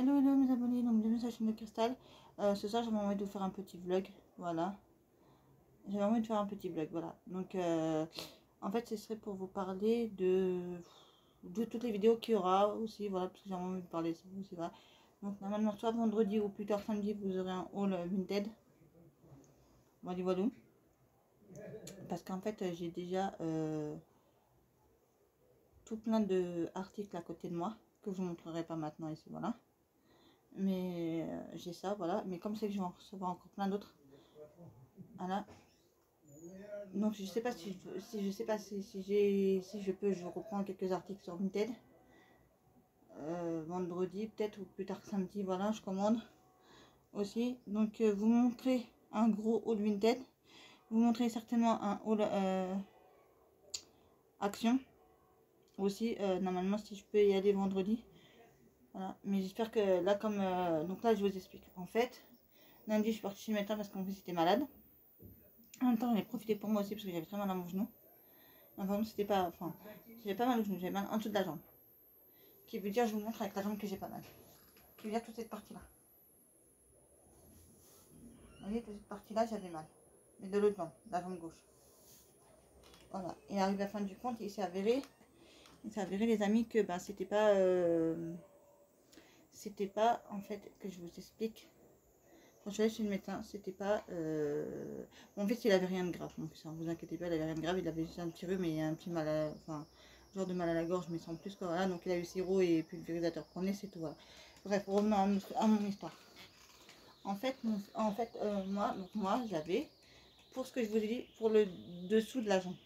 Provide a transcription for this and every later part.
Hello mes abonnés, donc bienvenue sur la chaîne de Cristal. Ce soir j'avais envie de vous faire un petit vlog, voilà. J'avais envie de faire un petit vlog, voilà. Donc en fait ce serait pour vous parler de toutes les vidéos qu'il y aura aussi, voilà, parce que j'ai envie de parler de ça aussi, voilà. Donc normalement soit vendredi ou plus tard samedi vous aurez un haul Vinted. Voilà. Parce qu'en fait j'ai déjà tout plein de articles à côté de moi que je vous montrerai pas maintenant ici, voilà. Mais j'ai ça, voilà. Mais comme c'est que je vais en recevoir encore plein d'autres, voilà. Donc je sais pas si je sais pas si je peux, je reprends quelques articles sur Vinted. Vendredi peut-être ou plus tard samedi, voilà, je commande aussi. Donc vous montrez un gros haul Vinted. Vous montrez certainement un haul Action aussi. Normalement si je peux y aller vendredi. Voilà. Mais j'espère que là comme donc là je vous explique. En fait, lundi je suis partie chez le médecin parce qu'en fait j'étais malade. En même temps j'en ai profité pour moi aussi parce que j'avais très mal à mon genou. Enfin c'était pas. Enfin j'avais pas mal au genou, j'avais mal en dessous de la jambe. Qui veut dire, je vous montre avec la jambe que j'ai pas mal. Qui veut dire toute cette partie là. Vous voyez, toute cette partie là j'avais mal. Mais de l'autre jambe, la jambe gauche. Voilà. Et arrivé à la fin du compte, il s'est avéré les amis que ben c'était pas en fait que je vous explique. Quand je suis allée chez le médecin, c'était pas bon, en fait il avait rien de grave, donc ça, vous inquiétez pas, il avait rien de grave, il avait juste un petit rhume et un petit mal à, enfin genre de mal à la gorge, mais sans plus quoi, voilà. Donc il a eu sirop et pulvérisateur, prenez, c'est tout, voilà. Bref, revenons à mon histoire. En fait, moi j'avais, pour ce que je vous ai dit, pour le dessous de la jambe.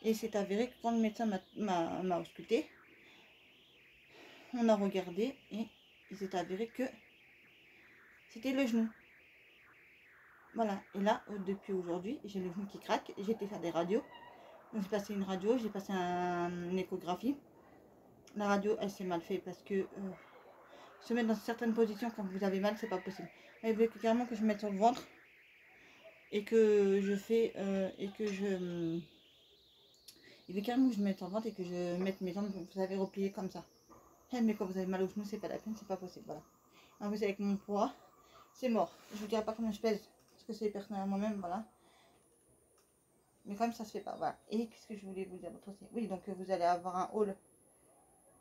Et c'est avéré que quand le médecin m'a ausculté, on a regardé et il s'est avéré que c'était le genou. Voilà, et là, depuis aujourd'hui, j'ai le genou qui craque. J'ai été faire des radios. Donc j'ai passé une radio, j'ai passé une échographie. La radio, elle s'est mal faite parce que se mettre dans certaines positions quand vous avez mal, c'est pas possible. Elle voulait carrément que je me mette sur le ventre et que je fais il veut carrément que je me mette en ventre et que je mette mes jambes, vous savez, repliées comme ça. Mais quand vous avez mal au genou, c'est pas la peine, c'est pas possible, voilà. En plus, avec mon poids, c'est mort. Je vous dirai pas combien je pèse, parce que c'est personnel à moi-même, voilà. Mais quand même, ça se fait pas, voilà. Et qu'est-ce que je voulais vous dire d'autre aussi? Oui, donc vous allez avoir un haul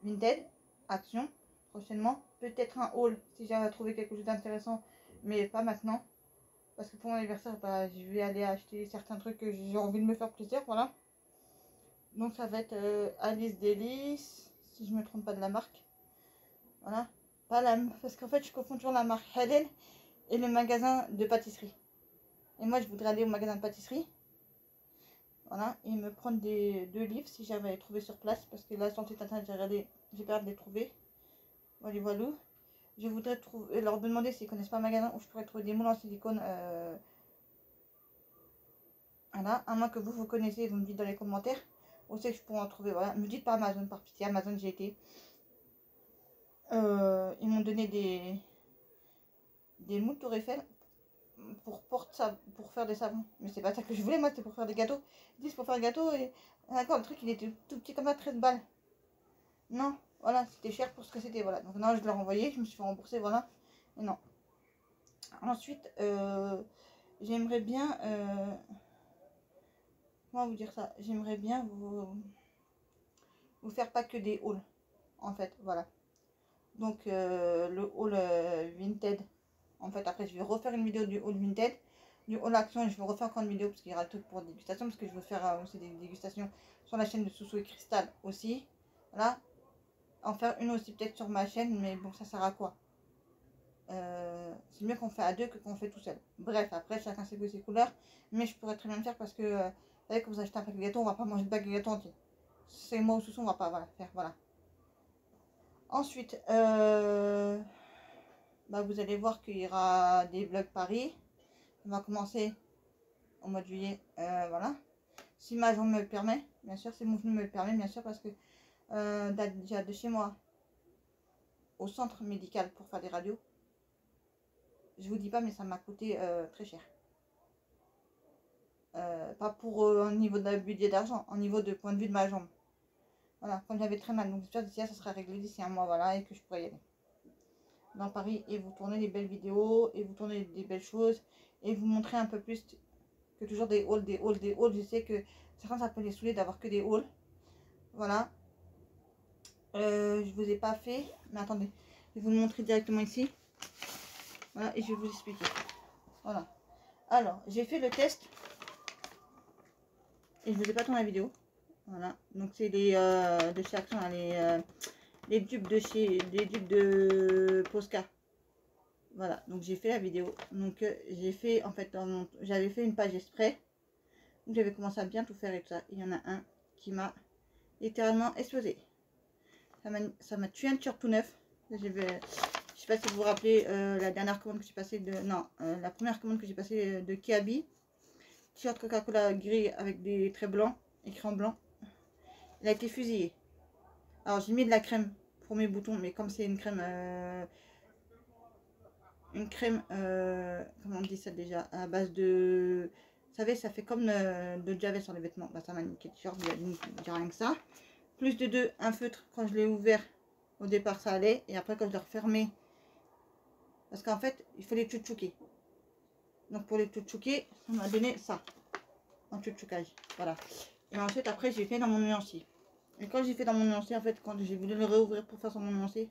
Vinted, Action, prochainement. Peut-être un haul, si j'arrive à trouver quelque chose d'intéressant, mais pas maintenant. Parce que pour mon anniversaire, bah, je vais aller acheter certains trucs que j'ai envie de me faire plaisir, voilà. Donc ça va être Alice Délice, si je me trompe pas de la marque. Voilà. Pas la, parce qu'en fait je confonds toujours la marque Helen et le magasin de pâtisserie. Et moi je voudrais aller au magasin de pâtisserie. Voilà. Et me prendre deux livres si j'avais à les trouver sur place. Parce que là sur le site internet j'ai peur de les trouver. Voilà. Je voudrais leur demander s'ils connaissent pas un magasin où je pourrais trouver des moules en silicone. Voilà. À moins que vous connaissez, vous me dites dans les commentaires. Où c'est que je pourrais en trouver, voilà. Me dites pas Amazon, par pitié. Amazon, j'ai été. Ils m'ont donné des moules Tour Eiffel pour faire des savons. Mais c'est pas ça que je voulais, moi, c'était pour faire des gâteaux. Ils disent pour faire des gâteaux et. D'accord, le truc il était tout petit comme ça, 13 balles. Non, voilà, c'était cher pour ce que c'était, voilà. Donc, non, je l'ai renvoyé, je me suis fait rembourser, voilà. Et non. Ensuite, j'aimerais bien. Comment vous dire ça? J'aimerais bien vous faire pas que des hauls, en fait, voilà. Donc, le haul Vinted. En fait, après, je vais refaire une vidéo du haul Vinted, du haul Action, et je vais refaire encore une vidéo parce qu'il y aura tout pour dégustation, parce que je veux faire aussi des dégustations sur la chaîne de Soussou et Cristal aussi. Voilà. En faire une aussi peut-être sur ma chaîne, mais bon, ça sert à quoi? C'est mieux qu'on fait à deux que qu'on fait tout seul. Bref, après, chacun ses goûts et ses couleurs, mais je pourrais très bien le faire parce que, vous savez, quand vous achetez un paquet de gâteaux, on va pas manger de paquet de gâteaux entier. C'est moi ou Soussou, on va pas, voilà, faire, voilà. Ensuite, bah, vous allez voir qu'il y aura des vlogs Paris. On va commencer au mois de juillet, voilà. Si ma jambe me le permet, bien sûr, si mon genou me le permet, bien sûr, parce que déjà de chez moi au centre médical pour faire des radios, je vous dis pas, mais ça m'a coûté très cher. Pas pour un niveau de budget d'argent, au niveau de point de vue de ma jambe. Voilà, comme j'avais très mal, donc j'espère que d'ici là, ça sera réglé d'ici un mois, voilà, et que je pourrai y aller. dans Paris et vous tournez des belles vidéos et vous tournez des belles choses et vous montrez un peu plus que toujours des hauls, des hauls, des hauls. Je sais que certains ça peut les saouler d'avoir que des hauls. Voilà. Je vous ai pas fait, mais attendez, je vais vous le montrer directement ici. Voilà, et je vais vous expliquer. Voilà. Alors, j'ai fait le test et je vous ai pas tourné la vidéo. Voilà, donc c'est les de chez Action, les dupes de Posca. Voilà, donc j'ai fait la vidéo. Donc j'ai fait, en fait, j'avais fait une page exprès. Donc j'avais commencé à bien tout faire et tout ça. Il y en a un qui m'a littéralement explosé. Ça m'a tué un t-shirt tout neuf. Je sais pas si vous vous rappelez la dernière commande que j'ai passée de... Non, la première commande que j'ai passée de Kiabi. T-shirt Coca-Cola gris avec des traits blancs, écrit en blanc. Il a été fusillé. Alors j'ai mis de la crème pour mes boutons, mais comme c'est une crème... comment on dit ça déjà, à base de... Vous savez, ça fait comme de javel sur les vêtements. Bah, ça m'a niqué le t-shirt, j'ai rien que ça. Plus de 2, un feutre. Quand je l'ai ouvert, au départ ça allait. Et après quand je l'ai refermé, parce qu'en fait, il faut les tchoutchouker. Donc pour les tchoutchouker, ça m'a donné ça. En tchoutchoukage. Voilà. Et ensuite, après, j'ai fait dans mon nuancier. Et quand j'ai fait dans mon nuancier, en fait, quand j'ai voulu le réouvrir pour faire sur mon nuancier,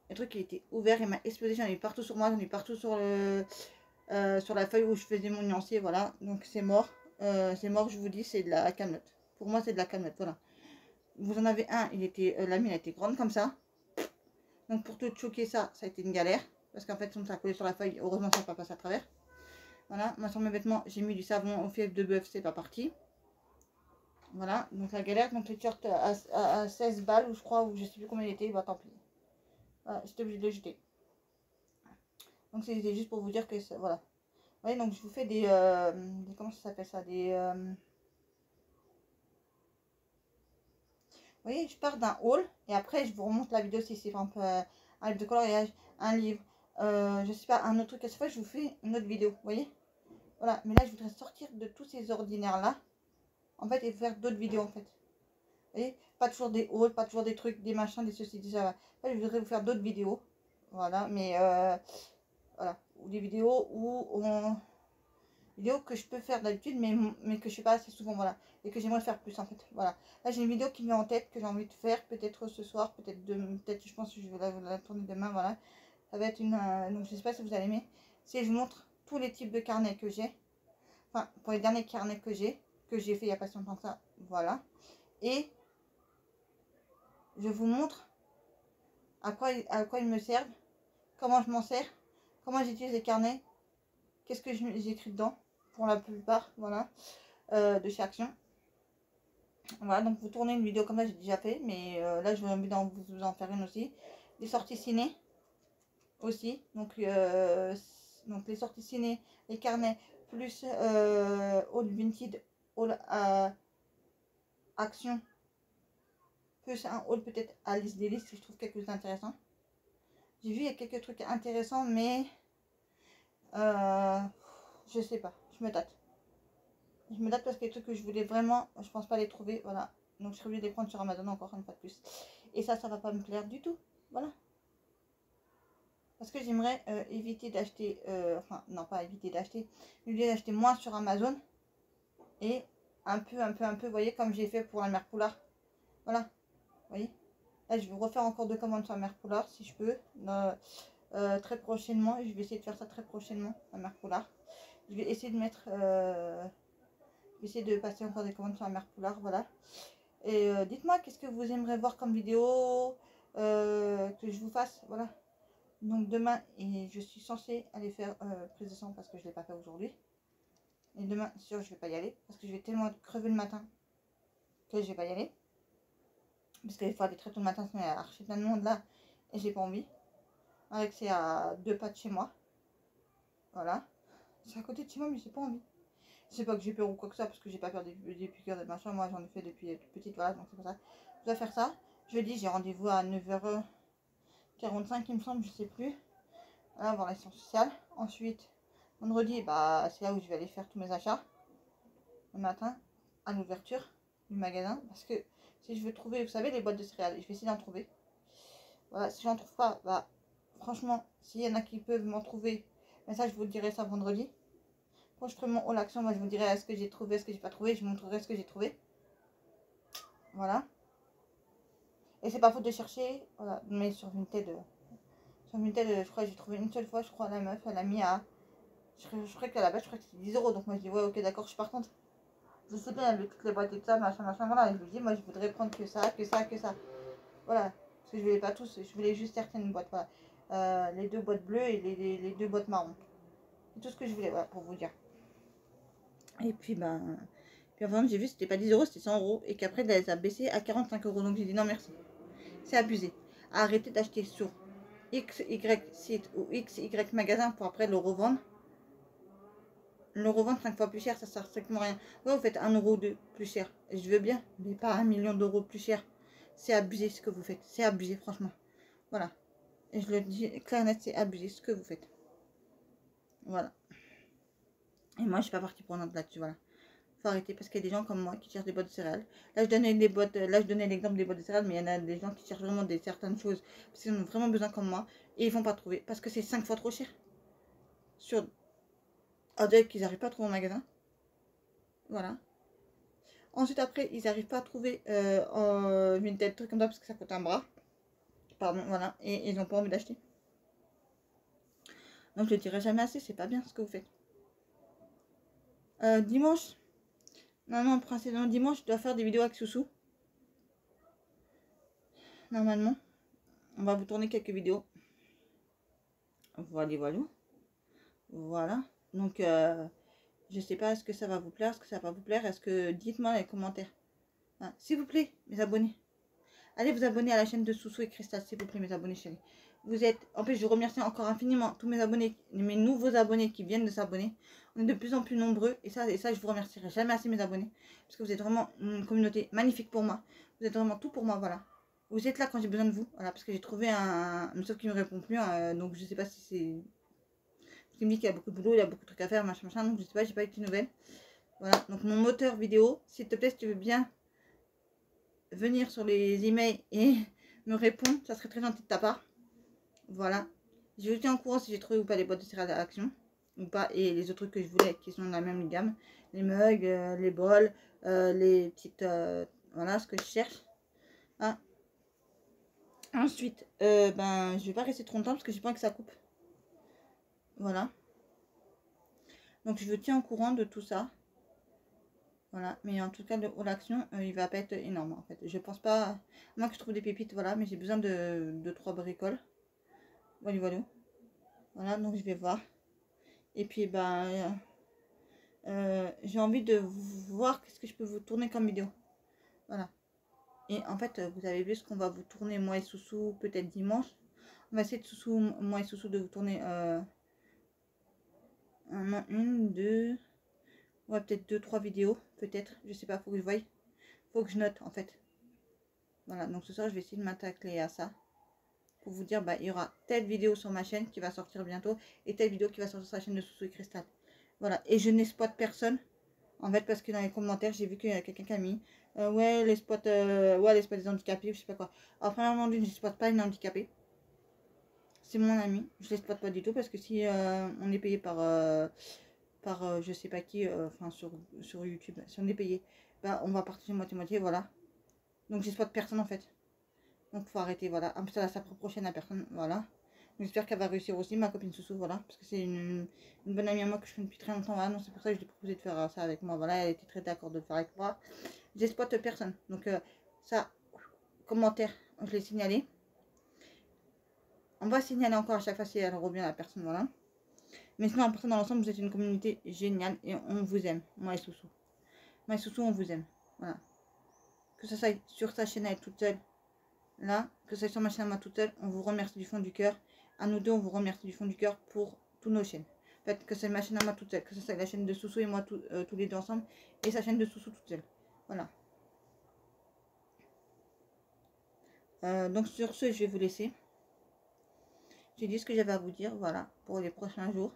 le truc il était ouvert, il m'a explosé. J'en ai partout sur moi, j'en ai partout sur le... sur la feuille où je faisais mon nuancier, voilà, donc c'est mort, je vous dis, c'est de la camelote. Pour moi, c'est de la camelote, voilà. Vous en avez un, il était, la mine a été grande comme ça. Donc pour tout choquer ça, ça a été une galère, parce qu'en fait, ça a collé sur la feuille, heureusement, ça n'a pas passé à travers. Voilà, moi sur mes vêtements, j'ai mis du savon au fièvre de bœuf, c'est pas parti. Voilà, donc la galère, donc le t-shirt à 16 balles, ou je crois, ou je sais plus combien il était, bah tant pis. Voilà, j'étais obligée de le jeter. Donc c'était juste pour vous dire que, voilà. Vous voyez, donc je vous fais des comment ça s'appelle ça, vous voyez, je pars d'un haul et après je vous remonte la vidéo si c'est un peu un livre de coloriage, un livre, je sais pas, un autre truc. À chaque fois, je vous fais une autre vidéo, vous voyez. Voilà, mais là, je voudrais sortir de tous ces ordinaires-là, en fait, et faire d'autres vidéos, en fait. Vous voyez, pas toujours des hauls, pas toujours des trucs, des machins, des ceci, des ça. En fait, je voudrais vous faire d'autres vidéos, voilà, mais voilà, ou des vidéos où vidéo que je peux faire d'habitude mais que je fais pas assez souvent, voilà, et que j'aimerais faire plus en fait, voilà. Là j'ai une vidéo qui me vient en tête que j'ai envie de faire, peut-être ce soir, peut-être demain, peut-être je pense que je vais la tourner demain, voilà. Ça va être une donc je sais pas si vous allez aimer, si je montre tous les types de carnets que j'ai, enfin pour les derniers carnets que j'ai fait il y a pas si longtemps que ça, voilà, et je vous montre à quoi ils me servent, comment je m'en sers, comment j'utilise les carnets, qu'est-ce que j'écris dedans pour la plupart, voilà, de chez Action. Voilà, donc vous tournez une vidéo comme ça, j'ai déjà fait, mais là je vais vous en faire une aussi. Des sorties ciné aussi, donc les sorties ciné, les carnets, plus All Vinted, All Action, plus un All peut-être à liste des listes si je trouve quelque chose d'intéressant. J'ai vu il y a quelques trucs intéressants, mais je sais pas, je me tâte. Je me date parce que les trucs que je voulais vraiment, je pense pas les trouver, voilà. Donc je serais obligée de les prendre sur Amazon encore une fois de plus. Et ça va pas me plaire du tout, voilà. Parce que j'aimerais éviter d'acheter, enfin non pas éviter d'acheter, mais d'acheter moins sur Amazon. Et un peu, vous voyez, comme j'ai fait pour la mère Poulard. Voilà, vous voyez. Là je vais refaire encore 2 commandes sur la mère Poulard si je peux. Très prochainement, je vais essayer de faire ça très prochainement, la mère Poulard. Je vais essayer de mettre... essayer de passer encore des commandes sur la mère Poulard, voilà. Et dites-moi qu'est-ce que vous aimeriez voir comme vidéo que je vous fasse, voilà. Donc demain, et je suis censée aller faire prise de sang parce que je ne l'ai pas fait aujourd'hui. Et demain, sûr, je vais pas y aller parce que je vais tellement crever le matin que je vais pas y aller. Parce qu'il faut aller très tôt le matin, sinon il y a archi plein de monde là et j'ai pas envie. Avec c'est à 2 pas de chez moi, voilà. C'est à côté de chez moi, mais j'ai pas envie. C'est pas que j'ai peur ou quoi que ça, parce que j'ai pas peur des piqûres de machin. Moi, j'en ai fait depuis toute petite, voilà, donc c'est pour ça. Je dois faire ça. Jeudi, j'ai rendez-vous à 9h45, il me semble, je sais plus. Voilà, voir l'assistance sociale. Ensuite, vendredi, bah, c'est là où je vais aller faire tous mes achats. Le matin, à l'ouverture du magasin. Parce que si je veux trouver, vous savez, les boîtes de céréales, je vais essayer d'en trouver. Voilà, si j'en trouve pas, bah, franchement, s'il y en a qui peuvent m'en trouver, mais ça je vous dirai ça vendredi. Quand je ferai mon haul action, moi je vous dirai ce que j'ai trouvé, ce que j'ai pas trouvé, je vous montrerai ce que j'ai trouvé. Voilà. Et c'est pas faute de chercher, voilà, mais sur Vinted, je crois que j'ai trouvé une seule fois, je crois, la meuf, elle a mis à, je crois qu'à la base, je crois que c'était 10 euros, donc moi je dis ouais, ok, d'accord, je suis partante. Je sais bien, avec toutes les boîtes et tout ça, machin, voilà, et je lui dis, moi je voudrais prendre que ça, que ça, que ça. Voilà, parce que je voulais pas tous, je voulais juste certaines boîtes, voilà. Les 2 boîtes bleues et les 2 boîtes marron. C'est tout ce que je voulais, voilà, pour vous dire. Et puis, ben, puis avant, j'ai vu, c'était pas 10 euros, c'était 100 euros, et qu'après, elle a baissé à 45 euros, donc j'ai dit non, merci. C'est abusé. Arrêtez d'acheter sur XY site ou XY magasin pour après le revendre. Le revendre 5 fois plus cher, ça sert strictement rien. Ouais, vous faites 1 euro de plus cher. Je veux bien, mais pas 1 million d'euros plus cher. C'est abusé ce que vous faites. C'est abusé, franchement. Voilà. Et je le dis clair et net, c'est abusé ce que vous faites. Voilà. Et moi, je suis pas partie pour un autre là-dessus, voilà. Faut arrêter parce qu'il y a des gens comme moi qui cherchent des boîtes de céréales. Là, je donnais l'exemple des boîtes de céréales, mais il y en a des gens qui cherchent vraiment certaines choses parce qu'ils en ont vraiment besoin comme moi et ils vont pas trouver parce que c'est 5 fois trop cher. Sur Adec, qu'ils n'arrivent pas à trouver en magasin. Voilà. Ensuite, après, ils n'arrivent pas à trouver une telle truc comme ça parce que ça coûte un bras. Pardon, voilà. Et ils n'ont pas envie d'acheter. Donc, je le dirai jamais assez, c'est pas bien ce que vous faites. Dimanche. Non, précisément dimanche, je dois faire des vidéos avec Soussou. Normalement. On va vous tourner quelques vidéos. Voilà, voilà. Voilà. Donc, je sais pas, est-ce que ça va vous plaire, est-ce que ça va pas vous plaire, est-ce que... Dites-moi dans les commentaires. Hein, s'il vous plaît, mes abonnés. Allez vous abonner à la chaîne de Soussou et Cristal, s'il vous plaît, mes abonnés chéris. Vous êtes... En plus, je remercie encore infiniment tous mes abonnés, mes nouveaux abonnés qui viennent de s'abonner. On est de plus en plus nombreux. Et ça, je vous remercierai jamais assez, mes abonnés. Parce que vous êtes vraiment une communauté magnifique pour moi. Vous êtes vraiment tout pour moi, voilà. Vous êtes là quand j'ai besoin de vous. Voilà, parce que j'ai trouvé un... Sauf qu'il ne me répond plus. Donc, je sais pas si c'est... Il me dit qu'il y a beaucoup de boulot, il y a beaucoup de trucs à faire, machin, donc je sais pas, j'ai pas eu de nouvelles. Voilà, donc mon moteur vidéo, s'il te plaît, si tu veux bien venir sur les emails et me répondre, ça serait très gentil de ta part. Voilà, je vous tiens au courant si j'ai trouvé ou pas les boîtes de céréales à action, ou pas, et les autres trucs que je voulais, qui sont dans la même gamme, les mugs, les bols, les petites, voilà, ce que je cherche. Ah. Ensuite, ben, je vais pas rester trop longtemps parce que j'ai pas envie que ça coupe. Voilà. Donc je vous tiens au courant de tout ça. Voilà, mais en tout cas, le haul action, il va pas être énorme en fait. Je pense pas, moi que je trouve des pépites, voilà, mais j'ai besoin de 3 bricoles. Voilà, voilà. Voilà, donc je vais voir. Et puis, ben, j'ai envie de voir qu'est-ce que je peux vous tourner comme vidéo. Voilà. Et en fait, vous avez vu ce qu'on va vous tourner, moi et Soussou, peut-être dimanche. On va essayer de moi et Soussou, de vous tourner une, deux... Ouais, peut-être 2-3 vidéos, peut-être. Je sais pas, faut que je voie. Faut que je note, en fait. Voilà, donc ce soir, je vais essayer de m'attaquer à ça. Pour vous dire, bah, il y aura telle vidéo sur ma chaîne qui va sortir bientôt. Et telle vidéo qui va sortir sur la chaîne de Soussou et Cristal. Voilà, et je n'exploite personne. En fait, parce que dans les commentaires, j'ai vu qu'il y a quelqu'un qui a mis ouais, les spots des handicapés, ou je sais pas quoi. Alors, premièrement, je n'exploite pas une handicapée. C'est mon ami. Je l'exploite pas du tout parce que si on est payé par je sais pas qui, enfin sur YouTube, si on est payé, bah, on va partager moitié-moitié, voilà. Donc j'exploite personne en fait. Donc faut arrêter, voilà. En plus elle a sa propre chaîne à personne, voilà. J'espère qu'elle va réussir aussi, ma copine Soussou, voilà. Parce que c'est une bonne amie à moi que je connais depuis très longtemps, voilà. Donc c'est pour ça que je lui ai proposé de faire ça avec moi, voilà. Elle était très d'accord de le faire avec moi. J'exploite personne. Donc ça, commentaire, je l'ai signalé. On va signaler encore à chaque fois si elle revient à la personne, voilà. Mais sinon, après, dans l'ensemble, vous êtes une communauté géniale et on vous aime, moi et Soussou. Moi et Soussou, on vous aime. Voilà. Que ça soit sur sa chaîne, elle toute seule, là, que ça soit sur ma chaîne à moi toute seule, on vous remercie du fond du cœur. À nous deux, on vous remercie du fond du cœur pour toutes nos chaînes. En fait, que c'est ma chaîne à moi toute seule, que ce soit la chaîne de Soussou et moi tous les deux ensemble, et sa chaîne de Soussou toute seule. Voilà. Donc sur ce, je vais vous laisser. J'ai dit ce que j'avais à vous dire, voilà, pour les prochains jours.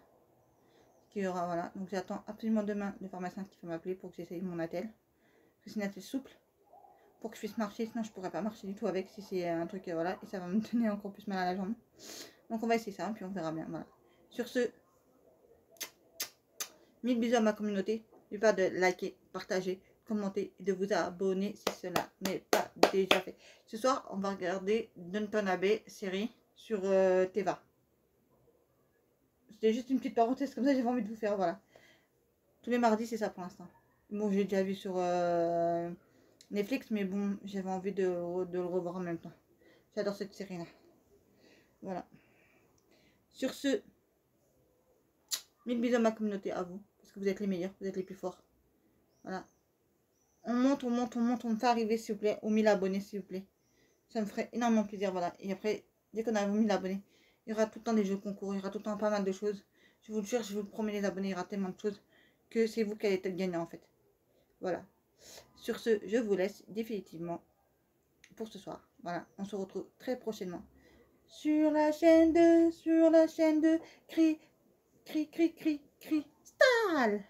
Qu'il y aura, voilà. Donc j'attends absolument demain le pharmacien qui va m'appeler pour que j'essaye mon attel. Parce que c'est une attelle souple. Pour que je puisse marcher, sinon je pourrais pas marcher du tout avec si c'est un truc, voilà. Et ça va me donner encore plus mal à la jambe. Donc on va essayer ça, puis on verra bien. Voilà. Sur ce, 1000 bisous à ma communauté. N'oubliez pas de liker, partager, commenter et de vous abonner si cela n'est pas déjà fait. Ce soir, on va regarder Downton Abbey série sur Teva. C'était juste une petite parenthèse comme ça, j'avais envie de vous faire, voilà. Tous les mardis, c'est ça pour l'instant. Bon, j'ai déjà vu sur Netflix, mais bon, j'avais envie de le revoir en même temps. J'adore cette série-là. Voilà. Sur ce, 1000 bisous à ma communauté, à vous. Parce que vous êtes les meilleurs, vous êtes les plus forts. Voilà. On monte, on monte, on monte, on me fait arriver, s'il vous plaît, aux 1000 abonnés, s'il vous plaît. Ça me ferait énormément plaisir, voilà. Et après, dès qu'on arrive aux 1000 abonnés, il y aura tout le temps des jeux concours, il y aura tout le temps pas mal de choses. Je vous le jure, je vous le promets, les abonnés, il y aura tellement de choses que c'est vous qui allez être gagnant, en fait. Voilà. Sur ce, je vous laisse définitivement pour ce soir. Voilà, on se retrouve très prochainement sur la chaîne de Cristal.